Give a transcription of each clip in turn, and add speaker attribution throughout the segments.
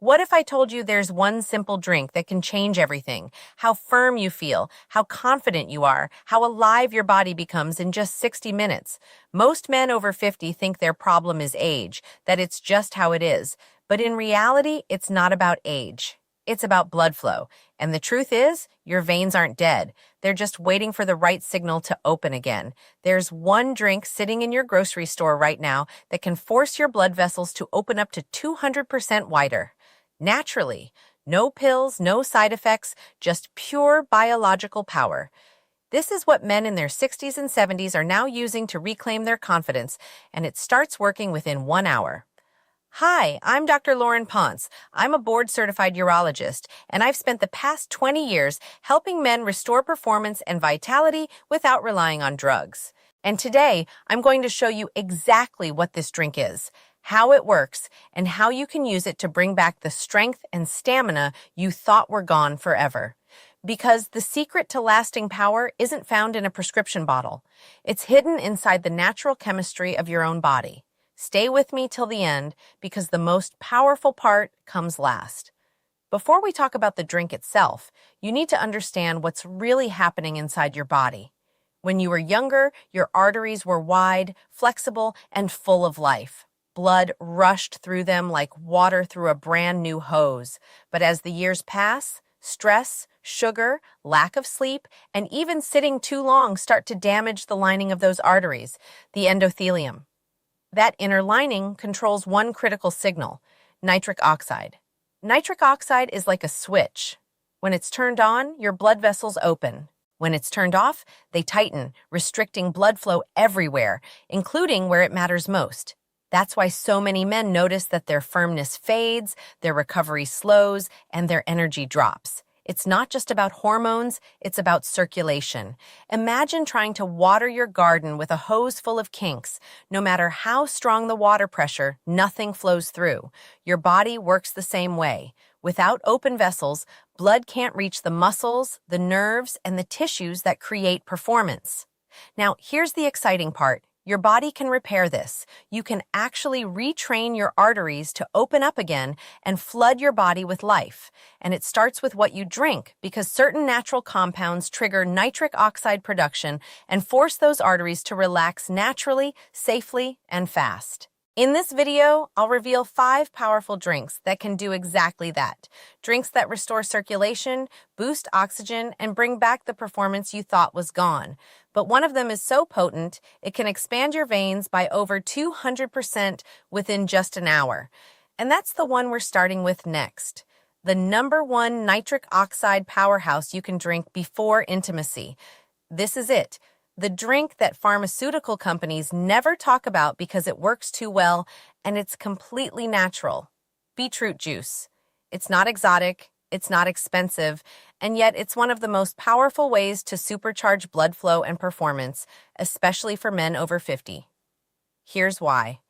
Speaker 1: What if I told you there's one simple drink that can change everything? How firm you feel, how confident you are, how alive your body becomes in just 60 minutes. Most men over 50 think their problem is age, that it's just how it is. But in reality, it's not about age. It's about blood flow. And the truth is, your veins aren't dead. They're just waiting for the right signal to open again. There's one drink sitting in your grocery store right now that can force your blood vessels to open up to 200% wider. Naturally. No pills, no side effects, just pure biological power. This is what men in their 60s and 70s are now using to reclaim their confidence, and it starts working within 1 hour. Hi, I'm Dr. Laurin Ponce. I'm a board-certified urologist, and I've spent the past 20 years helping men restore performance and vitality without relying on drugs. And today, I'm going to show you exactly what this drink is, how it works, and how you can use it to bring back the strength and stamina you thought were gone forever. Because the secret to lasting power isn't found in a prescription bottle. It's hidden inside the natural chemistry of your own body. Stay with me till the end, because the most powerful part comes last. Before we talk about the drink itself, you need to understand what's really happening inside your body. When you were younger, your arteries were wide, flexible, and full of life. Blood rushed through them like water through a brand new hose. But as the years pass, stress, sugar, lack of sleep, and even sitting too long start to damage the lining of those arteries, the endothelium. That inner lining controls one critical signal, nitric oxide. Nitric oxide is like a switch. When it's turned on, your blood vessels open. When it's turned off, they tighten, restricting blood flow everywhere, including where it matters most. That's why so many men notice that their firmness fades, their recovery slows, and their energy drops. It's not just about hormones, it's about circulation. Imagine trying to water your garden with a hose full of kinks. No matter how strong the water pressure, nothing flows through. Your body works the same way. Without open vessels, blood can't reach the muscles, the nerves, and the tissues that create performance. Now, here's the exciting part. Your body can repair this. You can actually retrain your arteries to open up again and flood your body with life. And it starts with what you drink, because certain natural compounds trigger nitric oxide production and force those arteries to relax naturally, safely, and fast. In this video, I'll reveal 5 powerful drinks that can do exactly that. Drinks that restore circulation, boost oxygen, and bring back the performance you thought was gone. But one of them is so potent, it can expand your veins by over 200% within just an hour. And that's the one we're starting with next. The #1 nitric oxide powerhouse you can drink before intimacy. This is it. The drink that pharmaceutical companies never talk about because it works too well, and it's completely natural. Beetroot juice. It's not exotic, it's not expensive, and yet it's one of the most powerful ways to supercharge blood flow and performance, especially for men over 50. Here's why.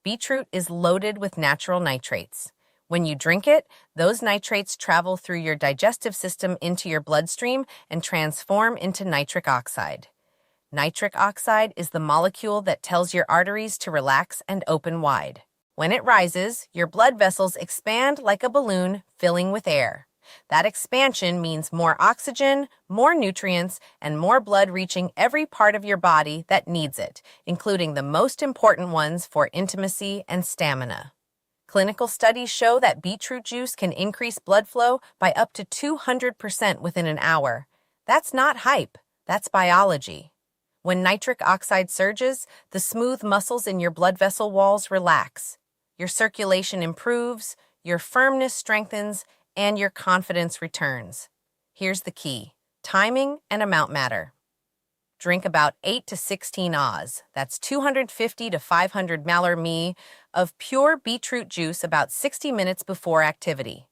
Speaker 1: Beetroot is loaded with natural nitrates. When you drink it, those nitrates travel through your digestive system into your bloodstream and transform into nitric oxide. Nitric oxide is the molecule that tells your arteries to relax and open wide. When it rises, your blood vessels expand like a balloon, filling with air. That expansion means more oxygen, more nutrients, and more blood reaching every part of your body that needs it, including the most important ones for intimacy and stamina. Clinical studies show that beetroot juice can increase blood flow by up to 200% within an hour. That's not hype, that's biology. When nitric oxide surges, the smooth muscles in your blood vessel walls relax. Your circulation improves, your firmness strengthens, and your confidence returns. Here's the key. Timing and amount matter. Drink about 8 to 16 Oz, that's 250 to 500 ml of pure beetroot juice about 60 minutes before activity.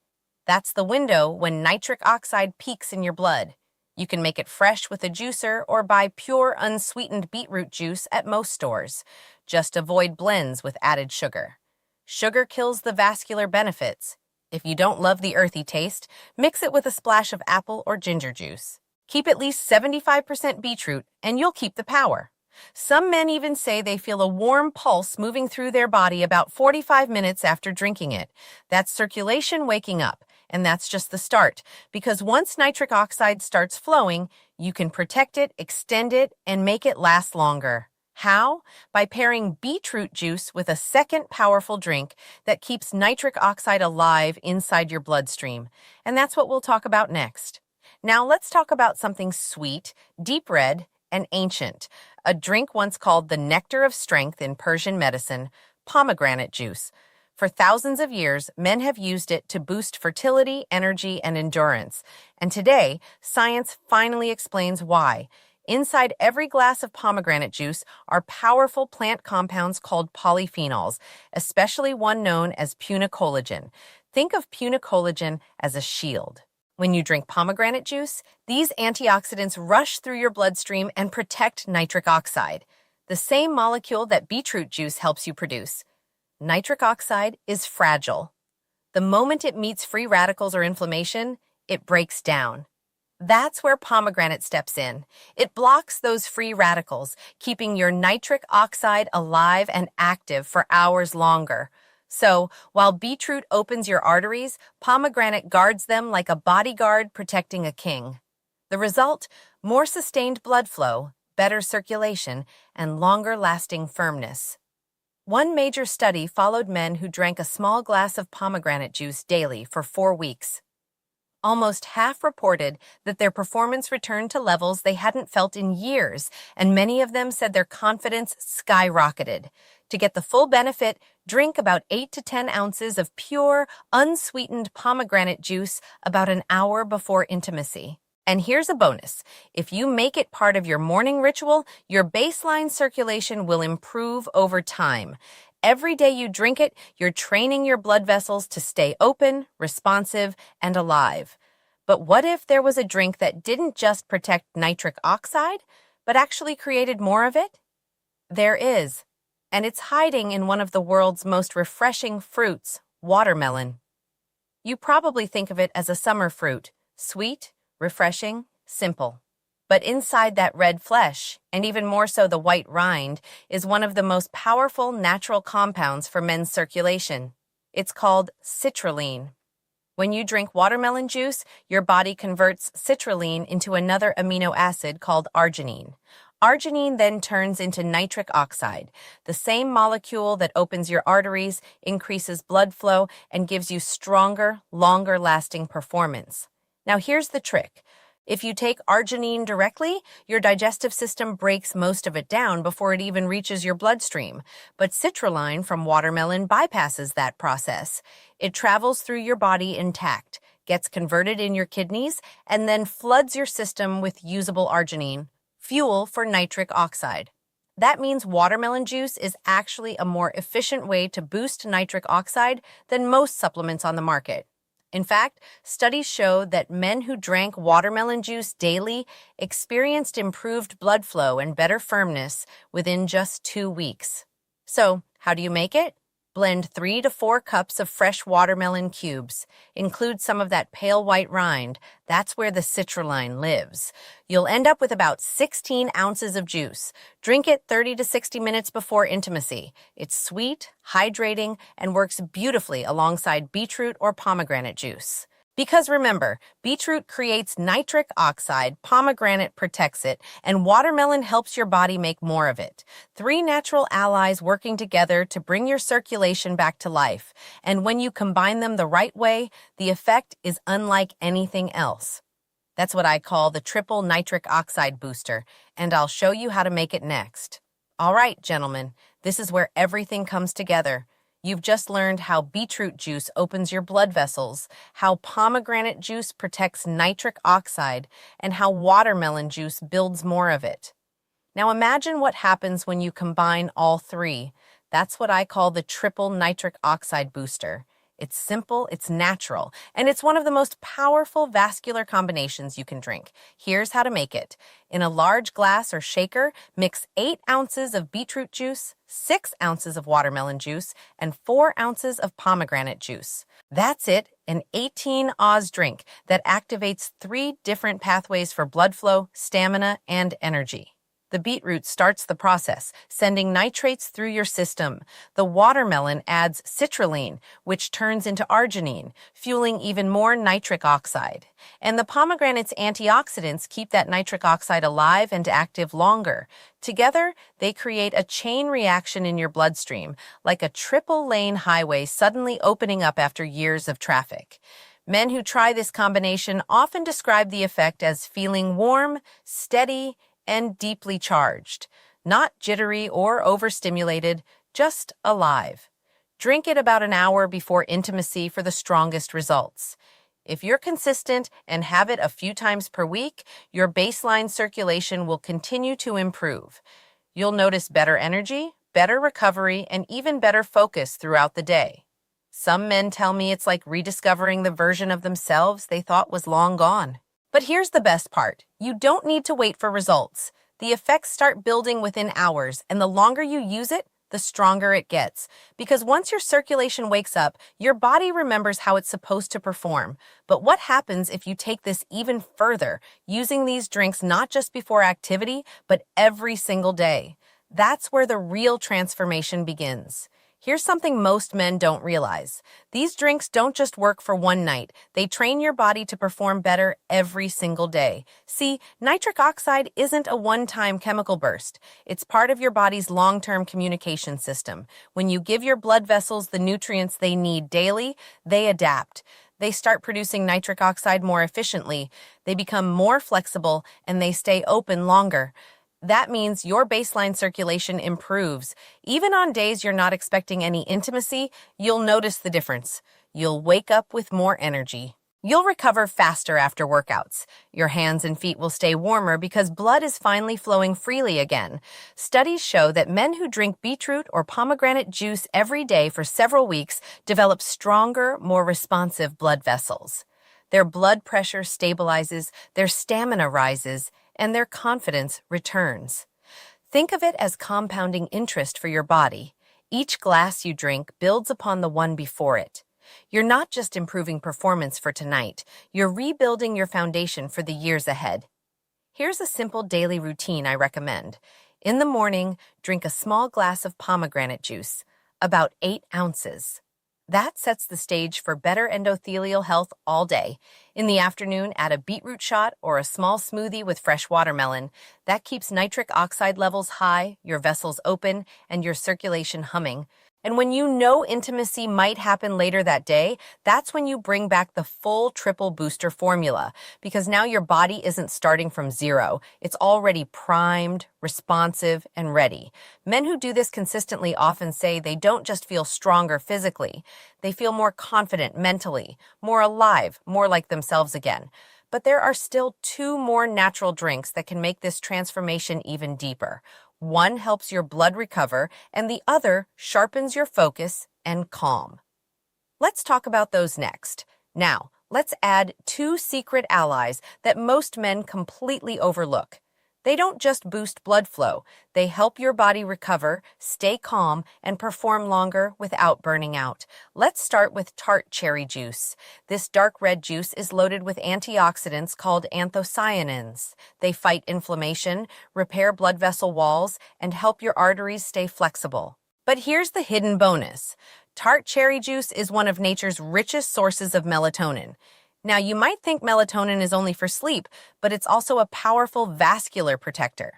Speaker 1: That's the window when nitric oxide peaks in your blood. You can make it fresh with a juicer or buy pure unsweetened beetroot juice at most stores. Just avoid blends with added sugar. Sugar kills the vascular benefits. If you don't love the earthy taste, mix it with a splash of apple or ginger juice. Keep at least 75% beetroot and you'll keep the power. Some men even say they feel a warm pulse moving through their body about 45 minutes after drinking it. That's circulation waking up, and that's just the start, because once nitric oxide starts flowing, you can protect it, extend it, and make it last longer. How? By pairing beetroot juice with a second powerful drink that keeps nitric oxide alive inside your bloodstream. And that's what we'll talk about next. Now let's talk about something sweet, deep red, and ancient. A drink once called the nectar of strength in Persian medicine, pomegranate juice. For thousands of years, men have used it to boost fertility, energy, and endurance. And today, science finally explains why. Inside every glass of pomegranate juice are powerful plant compounds called polyphenols, especially one known as punicologen. Think of punicologen as a shield. When you drink pomegranate juice, these antioxidants rush through your bloodstream and protect nitric oxide, the same molecule that beetroot juice helps you produce. Nitric oxide is fragile. The moment it meets free radicals or inflammation, it breaks down. That's where pomegranate steps in. It blocks those free radicals, keeping your nitric oxide alive and active for hours longer. So, while beetroot opens your arteries, pomegranate guards them like a bodyguard protecting a king. The result? More sustained blood flow, better circulation, and longer-lasting firmness. One major study followed men who drank a small glass of pomegranate juice daily for 4 weeks. Almost half reported that their performance returned to levels they hadn't felt in years, and many of them said their confidence skyrocketed. To get the full benefit, drink about 8 to 10 ounces of pure, unsweetened pomegranate juice about an hour before intimacy. And here's a bonus. If you make it part of your morning ritual, your baseline circulation will improve over time. Every day you drink it, you're training your blood vessels to stay open, responsive, and alive. But what if there was a drink that didn't just protect nitric oxide, but actually created more of it? There is, and it's hiding in one of the world's most refreshing fruits, watermelon. You probably think of it as a summer fruit, sweet, refreshing, simple. But inside that red flesh, and even more so the white rind, is one of the most powerful natural compounds for men's circulation. It's called citrulline. When you drink watermelon juice, your body converts citrulline into another amino acid called arginine. Arginine then turns into nitric oxide, the same molecule that opens your arteries, increases blood flow, and gives you stronger, longer-lasting performance. Now here's the trick. If you take arginine directly, your digestive system breaks most of it down before it even reaches your bloodstream. But citrulline from watermelon bypasses that process. It travels through your body intact, gets converted in your kidneys, and then floods your system with usable arginine, fuel for nitric oxide. That means watermelon juice is actually a more efficient way to boost nitric oxide than most supplements on the market. In fact, studies show that men who drank watermelon juice daily experienced improved blood flow and better firmness within just 2 weeks. So, how do you make it? Blend 3 to 4 cups of fresh watermelon cubes. Include some of that pale white rind. That's where the citrulline lives. You'll end up with about 16 ounces of juice. Drink it 30 to 60 minutes before intimacy. It's sweet, hydrating, and works beautifully alongside beetroot or pomegranate juice. Because remember, beetroot creates nitric oxide, pomegranate protects it, and watermelon helps your body make more of it. 3 natural allies working together to bring your circulation back to life. And when you combine them the right way, the effect is unlike anything else. That's what I call the triple nitric oxide booster, and I'll show you how to make it next. All right, gentlemen, this is where everything comes together. You've just learned how beetroot juice opens your blood vessels, how pomegranate juice protects nitric oxide, and how watermelon juice builds more of it. Now imagine what happens when you combine all 3. That's what I call the triple nitric oxide booster. It's simple, it's natural, and it's one of the most powerful vascular combinations you can drink. Here's how to make it. In a large glass or shaker, mix 8 ounces of beetroot juice, 6 ounces of watermelon juice, and 4 ounces of pomegranate juice. That's it, an 18-oz drink that activates 3 different pathways for blood flow, stamina, and energy. The beetroot starts the process, sending nitrates through your system. The watermelon adds citrulline, which turns into arginine, fueling even more nitric oxide. And the pomegranate's antioxidants keep that nitric oxide alive and active longer. Together, they create a chain reaction in your bloodstream, like a triple-lane highway suddenly opening up after years of traffic. Men who try this combination often describe the effect as feeling warm, steady, and deeply charged, not jittery or overstimulated, just alive. Drink it about an hour before intimacy for the strongest results. If you're consistent and have it a few times per week, your baseline circulation will continue to improve. You'll notice better energy, better recovery, and even better focus throughout the day. Some men tell me it's like rediscovering the version of themselves they thought was long gone. But here's the best part. You don't need to wait for results. The effects start building within hours, and the longer you use it, the stronger it gets. Because once your circulation wakes up, your body remembers how it's supposed to perform. But what happens if you take this even further, using these drinks not just before activity, but every single day? That's where the real transformation begins. Here's something most men don't realize. These drinks don't just work for one night. They train your body to perform better every single day. See, nitric oxide isn't a one-time chemical burst. It's part of your body's long-term communication system. When you give your blood vessels the nutrients they need daily, they adapt. They start producing nitric oxide more efficiently. They become more flexible, and they stay open longer. That means your baseline circulation improves. Even on days you're not expecting any intimacy, you'll notice the difference. You'll wake up with more energy. You'll recover faster after workouts. Your hands and feet will stay warmer because blood is finally flowing freely again. Studies show that men who drink beetroot or pomegranate juice every day for several weeks develop stronger, more responsive blood vessels. Their blood pressure stabilizes, their stamina rises, and their confidence returns. Think of it as compounding interest for your body. Each glass you drink builds upon the one before it. You're not just improving performance for tonight, you're rebuilding your foundation for the years ahead. Here's a simple daily routine I recommend. In the morning, drink a small glass of pomegranate juice, about 8 ounces. That sets the stage for better endothelial health all day. In the afternoon, add a beetroot shot or a small smoothie with fresh watermelon. That keeps nitric oxide levels high, your vessels open, and your circulation humming. And when you know intimacy might happen later that day, that's when you bring back the full triple booster formula, because now your body isn't starting from zero. It's already primed, responsive, and ready. Men who do this consistently often say they don't just feel stronger physically, they feel more confident mentally, more alive, more like themselves again. But there are still 2 more natural drinks that can make this transformation even deeper. One helps your blood recover, and the other sharpens your focus and calm. Let's talk about those next. Now, let's add 2 secret allies that most men completely overlook. They don't just boost blood flow, they help your body recover, stay calm, and perform longer without burning out. Let's start with tart cherry juice. This dark red juice is loaded with antioxidants called anthocyanins. They fight inflammation, repair blood vessel walls, and help your arteries stay flexible. But here's the hidden bonus. Tart cherry juice is one of nature's richest sources of melatonin. Now, you might think melatonin is only for sleep, but it's also a powerful vascular protector.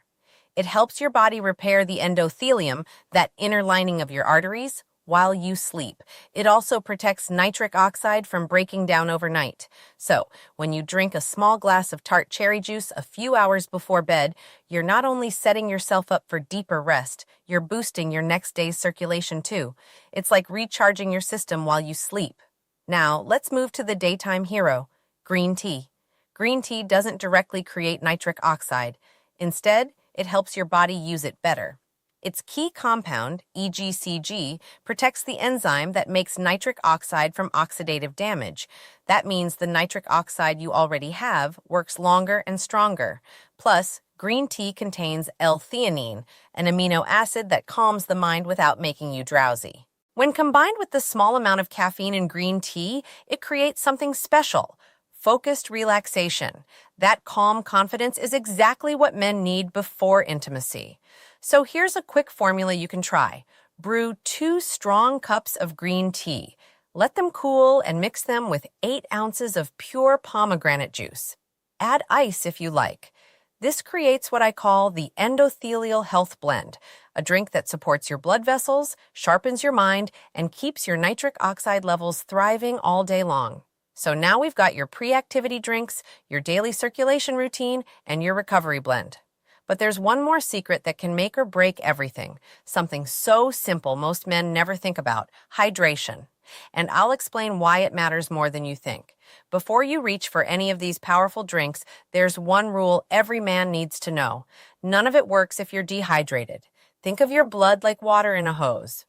Speaker 1: It helps your body repair the endothelium, that inner lining of your arteries, while you sleep. It also protects nitric oxide from breaking down overnight. So, when you drink a small glass of tart cherry juice a few hours before bed, you're not only setting yourself up for deeper rest, you're boosting your next day's circulation too. It's like recharging your system while you sleep. Now, let's move to the daytime hero, green tea. Green tea doesn't directly create nitric oxide. Instead, it helps your body use it better. Its key compound, EGCG, protects the enzyme that makes nitric oxide from oxidative damage. That means the nitric oxide you already have works longer and stronger. Plus, green tea contains L-theanine, an amino acid that calms the mind without making you drowsy. When combined with the small amount of caffeine in green tea, it creates something special. focused relaxation. That calm confidence is exactly what men need before intimacy. So here's a quick formula you can try. Brew 2 strong cups of green tea. Let them cool and mix them with 8 ounces of pure pomegranate juice. Add ice if you like. This creates what I call the endothelial health blend, a drink that supports your blood vessels, sharpens your mind, and keeps your nitric oxide levels thriving all day long. So now we've got your pre-activity drinks, your daily circulation routine, and your recovery blend. But there's one more secret that can make or break everything, something so simple most men never think about: hydration. And I'll explain why it matters more than you think. Before you reach for any of these powerful drinks, there's one rule every man needs to know. None of it works if you're dehydrated. Think of your blood like water in a hose.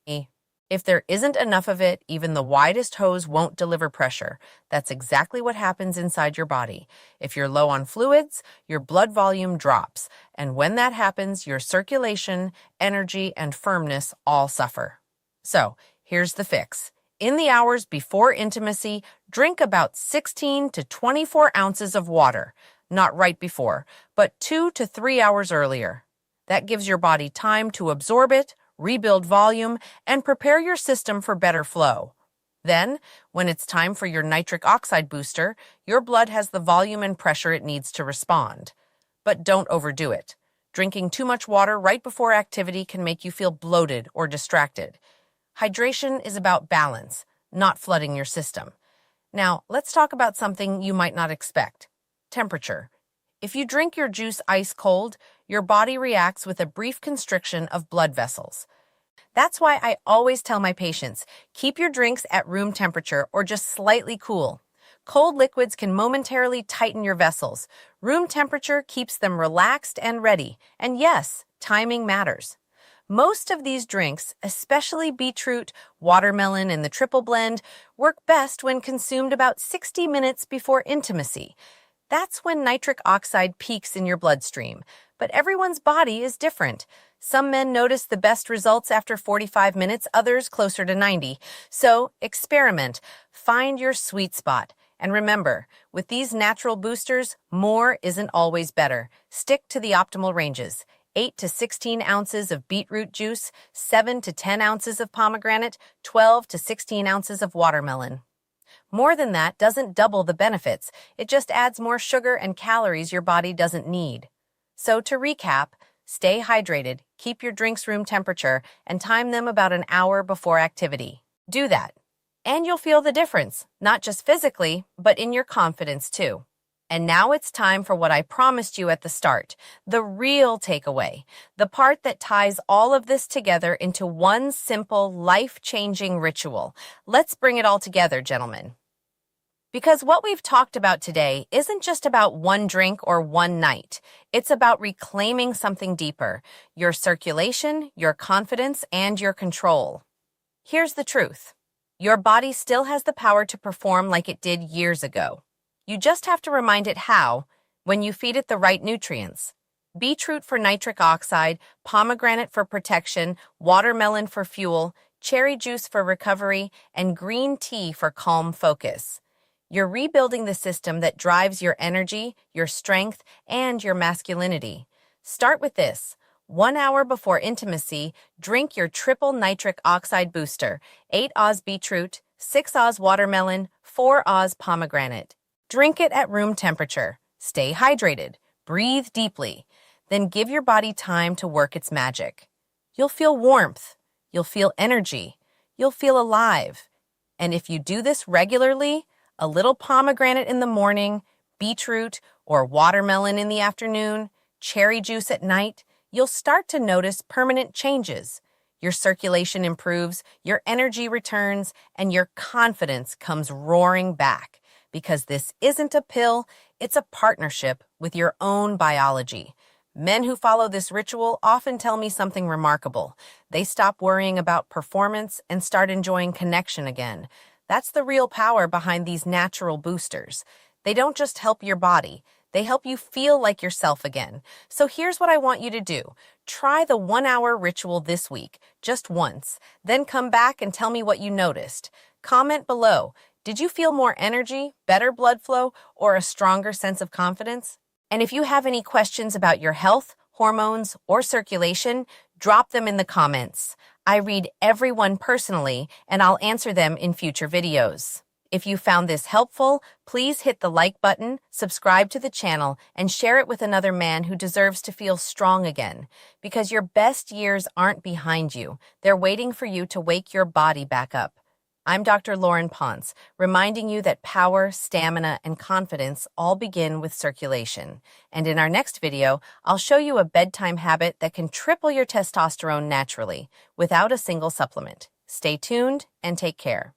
Speaker 1: If there isn't enough of it, even the widest hose won't deliver pressure. That's exactly what happens inside your body. If you're low on fluids, your blood volume drops. And when that happens, your circulation, energy, and firmness all suffer. So, here's the fix. In the hours before intimacy, drink about 16 to 24 ounces of water. Not right before, but 2 to 3 hours earlier. That gives your body time to absorb it, rebuild volume, and prepare your system for better flow. Then, when it's time for your nitric oxide booster, your blood has the volume and pressure it needs to respond. But don't overdo it. Drinking too much water right before activity can make you feel bloated or distracted. Hydration is about balance, not flooding your system. Now, let's talk about something you might not expect: temperature. If you drink your juice ice cold, your body reacts with a brief constriction of blood vessels. That's why I always tell my patients, keep your drinks at room temperature or just slightly cool. Cold liquids can momentarily tighten your vessels. Room temperature keeps them relaxed and ready. And yes, timing matters. Most of these drinks, especially beetroot, watermelon, and the triple blend, work best when consumed about 60 minutes before intimacy. That's when nitric oxide peaks in your bloodstream. But everyone's body is different. Some men notice the best results after 45 minutes, others closer to 90. So experiment. Find your sweet spot. And remember, with these natural boosters, more isn't always better. Stick to the optimal ranges: 8 to 16 ounces of beetroot juice, 7 to 10 ounces of pomegranate, 12 to 16 ounces of watermelon. More than that doesn't double the benefits. It just adds more sugar and calories your body doesn't need. So to recap, stay hydrated, keep your drinks room temperature, and time them about an hour before activity. Do that, and you'll feel the difference, not just physically, but in your confidence too. And now it's time for what I promised you at the start, the real takeaway, the part that ties all of this together into one simple, life-changing ritual. Let's bring it all together, gentlemen. Because what we've talked about today isn't just about one drink or one night. It's about reclaiming something deeper: your circulation, your confidence, and your control. Here's the truth. Your body still has the power to perform like it did years ago. You just have to remind it how when you feed it the right nutrients. Beetroot for nitric oxide, pomegranate for protection, watermelon for fuel, cherry juice for recovery, and green tea for calm focus. You're rebuilding the system that drives your energy, your strength, and your masculinity. Start with this. 1 hour before intimacy, drink your triple nitric oxide booster: 8 Oz beetroot, 6 Oz watermelon, 4 Oz pomegranate. Drink it at room temperature. Stay hydrated. Breathe deeply. Then give your body time to work its magic. You'll feel warmth. You'll feel energy. You'll feel alive. And if you do this regularly, a little pomegranate in the morning, beetroot or watermelon in the afternoon, cherry juice at night, you'll start to notice permanent changes. Your circulation improves, your energy returns, and your confidence comes roaring back. Because this isn't a pill, it's a partnership with your own biology. Men who follow this ritual often tell me something remarkable. They stop worrying about performance and start enjoying connection again. That's the real power behind these natural boosters. They don't just help your body, they help you feel like yourself again. So here's what I want you to do. Try the 1 hour ritual this week, just once. Then come back and tell me what you noticed. Comment below. Did you feel more energy, better blood flow, or a stronger sense of confidence? And if you have any questions about your health, hormones, or circulation, drop them in the comments. I read everyone personally, and I'll answer them in future videos. If you found this helpful, please hit the like button, subscribe to the channel, and share it with another man who deserves to feel strong again. Because your best years aren't behind you. They're waiting for you to wake your body back up. I'm Dr. Laurin Ponce, reminding you that power, stamina, and confidence all begin with circulation. And in our next video, I'll show you a bedtime habit that can triple your testosterone naturally, without a single supplement. Stay tuned and take care.